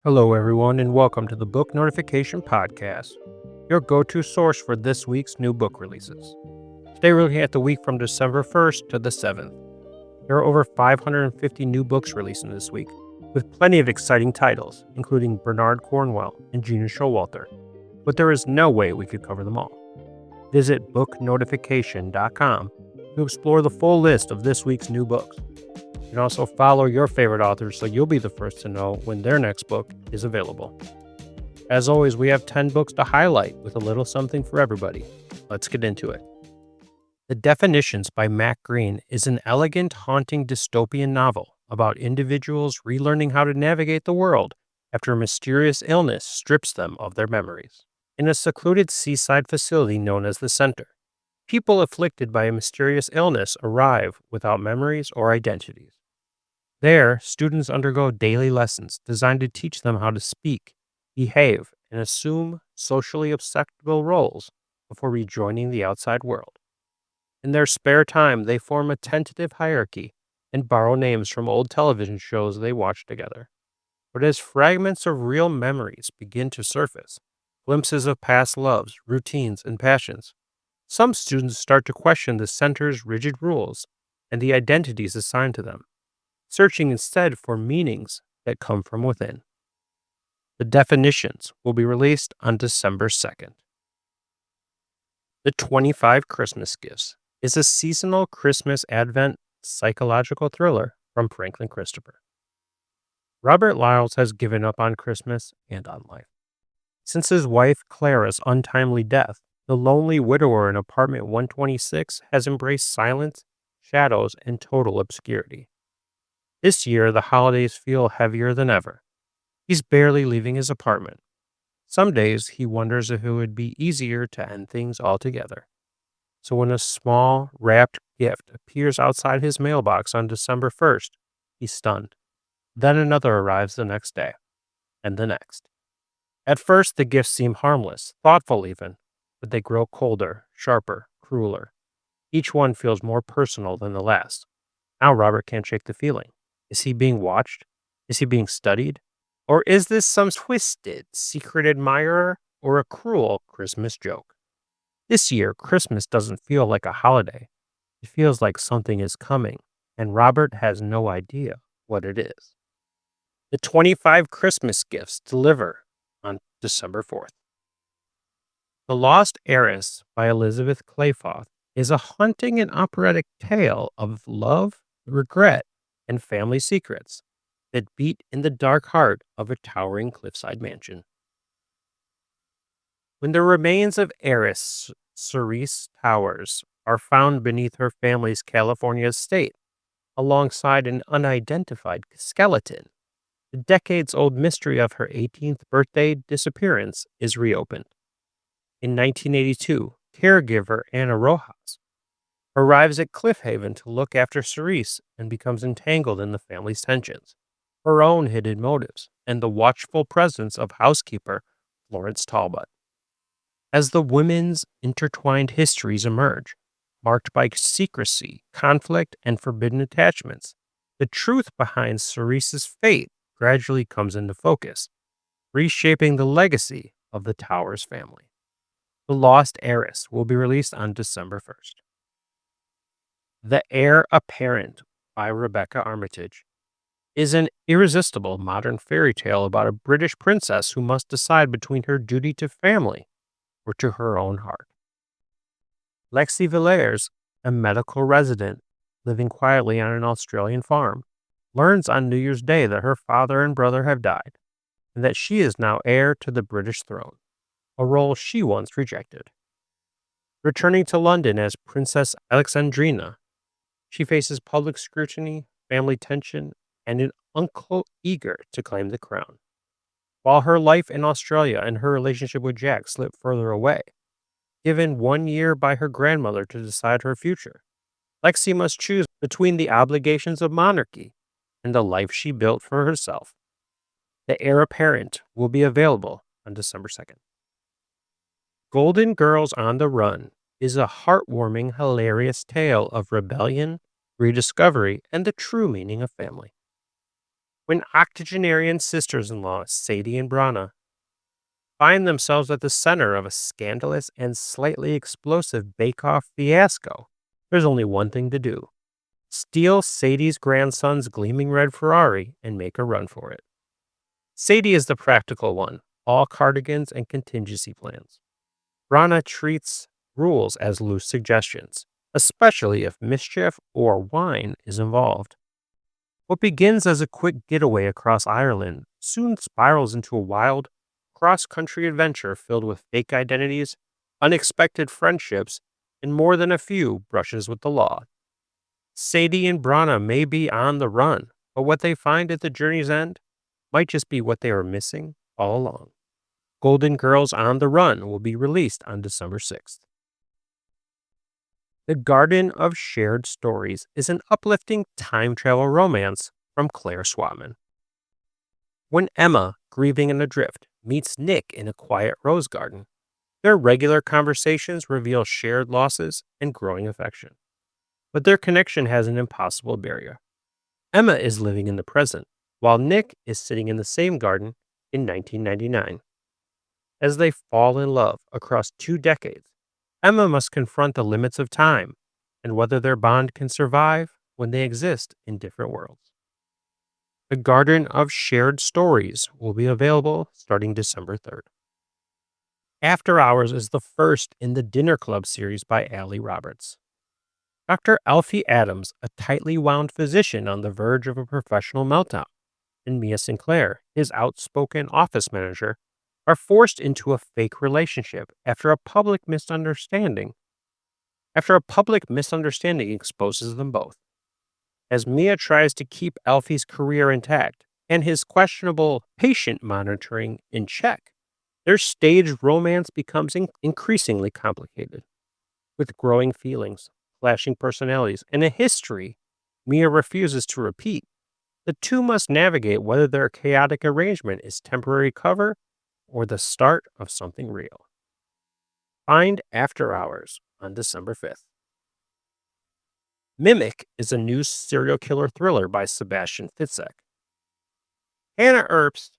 Hello, everyone, and welcome to the Book Notification Podcast, your go-to source for this week's new book releases. Today, we're looking at the week from December 1st to the 7th. There are over 550 new books releasing this week, with plenty of exciting titles, including Bernard Cornwell and Gina Showalter, but there is no way we could cover them all. Visit booknotification.com to explore the full list of this week's new books. You can also follow your favorite authors so you'll be the first to know when their next book is available. As always, we have 10 books to highlight with a little something for everybody. Let's get into it. The Definitions by Matt Greene is an elegant, haunting dystopian novel about individuals relearning how to navigate the world after a mysterious illness strips them of their memories. In a secluded seaside facility known as the Center, people afflicted by a mysterious illness arrive without memories or identities. There, students undergo daily lessons designed to teach them how to speak, behave, and assume socially acceptable roles before rejoining the outside world. In their spare time, they form a tentative hierarchy and borrow names from old television shows they watch together. But as fragments of real memories begin to surface, glimpses of past loves, routines, and passions, some students start to question the center's rigid rules and the identities assigned to them, searching instead for meanings that come from within. The Definitions will be released on December 2nd. The 25 Christmas Gifts is a seasonal Christmas Advent psychological thriller from Franklin Christopher. Robert Lyles has given up on Christmas and on life. Since his wife Clara's untimely death, the lonely widower in apartment 126 has embraced silence, shadows, and total obscurity. This year, the holidays feel heavier than ever. He's barely leaving his apartment. Some days, he wonders if it would be easier to end things altogether. So when a small, wrapped gift appears outside his mailbox on December 1st, he's stunned. Then another arrives the next day, and the next. At first, the gifts seem harmless, thoughtful even, but they grow colder, sharper, crueler. Each one feels more personal than the last. Now Robert can't shake the feeling. Is he being watched? Is he being studied? Or is this some twisted, secret admirer or a cruel Christmas joke? This year, Christmas doesn't feel like a holiday. It feels like something is coming, and Robert has no idea what it is. The 25 Christmas Gifts deliver on December 4th. The Lost Heiress by Elizabeth Klehfoth is a haunting and operatic tale of love, regret, and family secrets that beat in the dark heart of a towering cliffside mansion. When the remains of heiress Cerise Towers are found beneath her family's California estate, alongside an unidentified skeleton, the decades-old mystery of her 18th birthday disappearance is reopened. In 1982, caregiver Anna Rojas arrives at Cliffhaven to look after Cerise and becomes entangled in the family's tensions, her own hidden motives, and the watchful presence of housekeeper Florence Talbot. As the women's intertwined histories emerge, marked by secrecy, conflict, and forbidden attachments, the truth behind Cerise's fate gradually comes into focus, reshaping the legacy of the Towers family. The Lost Heiress will be released on December 1st. The Heir Apparent by Rebecca Armitage is an irresistible modern fairy tale about a British princess who must decide between her duty to family or to her own heart. Lexi Villiers, a medical resident living quietly on an Australian farm, learns on New Year's Day that her father and brother have died, and that she is now heir to the British throne, a role she once rejected. Returning to London as Princess Alexandrina, she faces public scrutiny, family tension, and an uncle eager to claim the crown. While her life in Australia and her relationship with Jack slip further away, given 1 year by her grandmother to decide her future, Lexi must choose between the obligations of monarchy and the life she built for herself. The Heir Apparent will be available on December 2nd. Golden Girls on the Run is a heartwarming, hilarious tale of rebellion, rediscovery, and the true meaning of family. when octogenarian sisters-in-law Sadie and Brana find themselves at the center of a scandalous and slightly explosive bake-off fiasco, there's only one thing to do: steal Sadie's grandson's gleaming red Ferrari and make a run for it. Sadie is the practical one, all cardigans and contingency plans. Brana treats rules as loose suggestions, especially if mischief or wine is involved. What begins as a quick getaway across Ireland soon spirals into a wild, cross-country adventure filled with fake identities, unexpected friendships, and more than a few brushes with the law. Sadie and Brana may be on the run, but what they find at the journey's end might just be what they were missing all along. Golden Girls on the Run will be released on December 6th. The Garden of Shared Stories is an uplifting time travel romance from Clare Swatman. When Emma, grieving and adrift, meets Nick in a quiet rose garden, their regular conversations reveal shared losses and growing affection. But their connection has an impossible barrier. Emma is living in the present, while Nick is sitting in the same garden in 1999. As they fall in love across 2 decades, Emma must confront the limits of time and whether their bond can survive when they exist in different worlds. The Garden of Shared Stories will be available starting December 3rd. After Hours is the first in the Dinner Club series by Ali Roberts. Dr. Alfie Adams, a tightly wound physician on the verge of a professional meltdown, and Mia Sinclair, his outspoken office manager, are forced into a fake relationship after a public misunderstanding exposes them both. As Mia tries to keep Alfie's career intact and his questionable patient monitoring in check, their staged romance becomes increasingly complicated. With growing feelings, clashing personalities, and a history Mia refuses to repeat, the two must navigate whether their chaotic arrangement is temporary cover or the start of something real. Find After Hours on December 5th. Mimik is a new serial killer thriller by Sebastian Fitzek. Hannah Erbst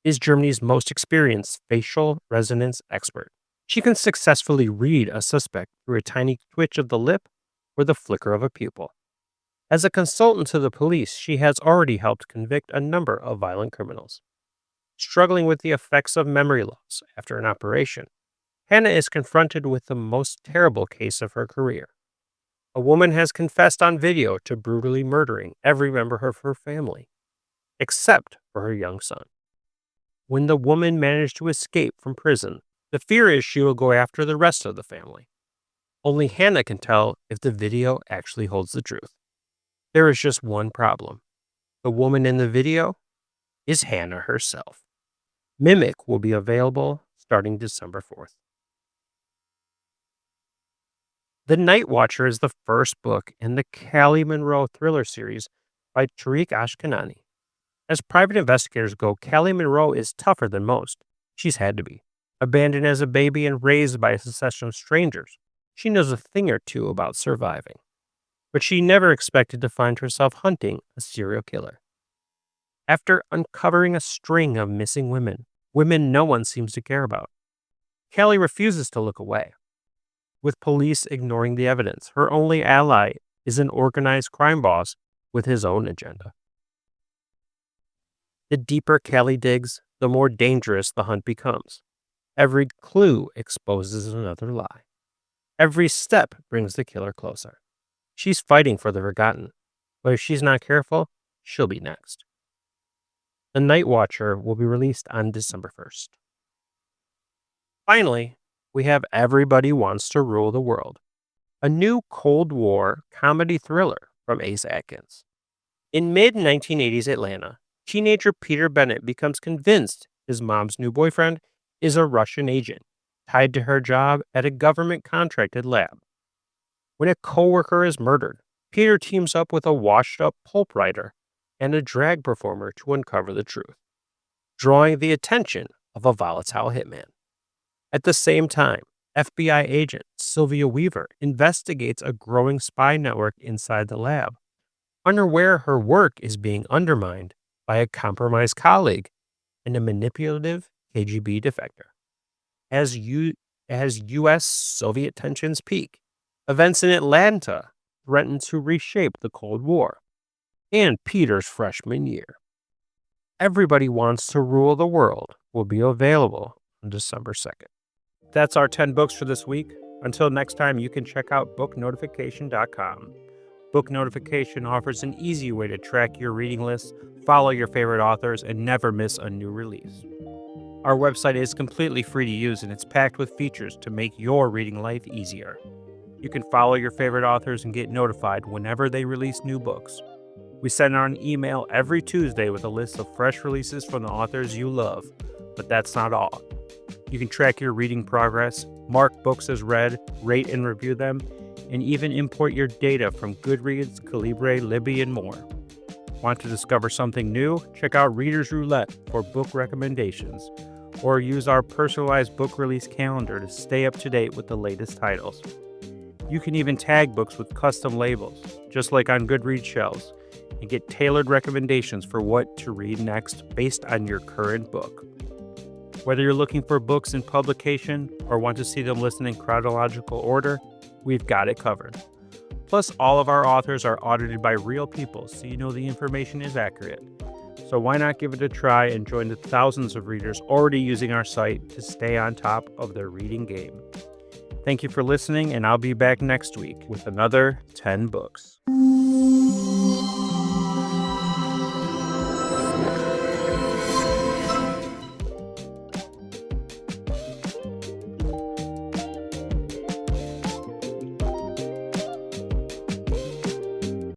is Germany's most experienced facial resonance expert. She can successfully read a suspect through a tiny twitch of the lip or the flicker of a pupil. As a consultant to the police, she has already helped convict a number of violent criminals. Struggling with the effects of memory loss after an operation, Hannah is confronted with the most terrible case of her career. A woman has confessed on video to brutally murdering every member of her family, except for her young son. When the woman managed to escape from prison, the fear is she will go after the rest of the family. Only Hannah can tell if the video actually holds the truth. There is just one problem. The woman in the video is Hannah herself. Mimik will be available starting December 4th. The Night Watcher is the first book in the Callie Monroe thriller series by Tariq Ashkanani. As private investigators go, Callie Monroe is tougher than most. She's had to be. Abandoned as a baby and raised by a succession of strangers, she knows a thing or two about surviving. But she never expected to find herself hunting a serial killer. After uncovering a string of missing women no one seems to care about, Callie refuses to look away. With police ignoring the evidence, her only ally is an organized crime boss with his own agenda. The deeper Callie digs, the more dangerous the hunt becomes. Every clue exposes another lie. Every step brings the killer closer. She's fighting for the forgotten, but if she's not careful, she'll be next. The Night Watcher will be released on December 1st. Finally, we have Everybody Wants to Rule the World, a new Cold War comedy thriller from Ace Atkins. In mid-1980s Atlanta, teenager Peter Bennett becomes convinced his mom's new boyfriend is a Russian agent tied to her job at a government-contracted lab. When a coworker is murdered, Peter teams up with a washed-up pulp writer and a drag performer to uncover the truth, drawing the attention of a volatile hitman. At the same time, FBI agent Sylvia Weaver investigates a growing spy network inside the lab, unaware her work is being undermined by a compromised colleague and a manipulative KGB defector. As U.S.-Soviet tensions peak, events in Atlanta threaten to reshape the Cold War, and Peter's freshman year. Everybody Wants to Rule the World will be available on December 2nd. That's our 10 books for this week. Until next time, you can check out booknotification.com. Book Notification offers an easy way to track your reading list, follow your favorite authors, and never miss a new release. Our website is completely free to use, and it's packed with features to make your reading life easier. You can follow your favorite authors and get notified whenever they release new books. We send out an email every Tuesday with a list of fresh releases from the authors you love, but that's not all. You can track your reading progress, mark books as read, rate and review them, and even import your data from Goodreads, Calibre, Libby, and more. Want to discover something new? Check out Reader's Roulette for book recommendations, or use our personalized book release calendar to stay up to date with the latest titles. You can even tag books with custom labels, just like on Goodreads shelves, and get tailored recommendations for what to read next based on your current book. Whether you're looking for books in publication or want to see them listed in chronological order, we've got it covered. Plus, all of our authors are audited by real people, so you know the information is accurate. So why not give it a try and join the thousands of readers already using our site to stay on top of their reading game. Thank you for listening, and I'll be back next week with another 10 books.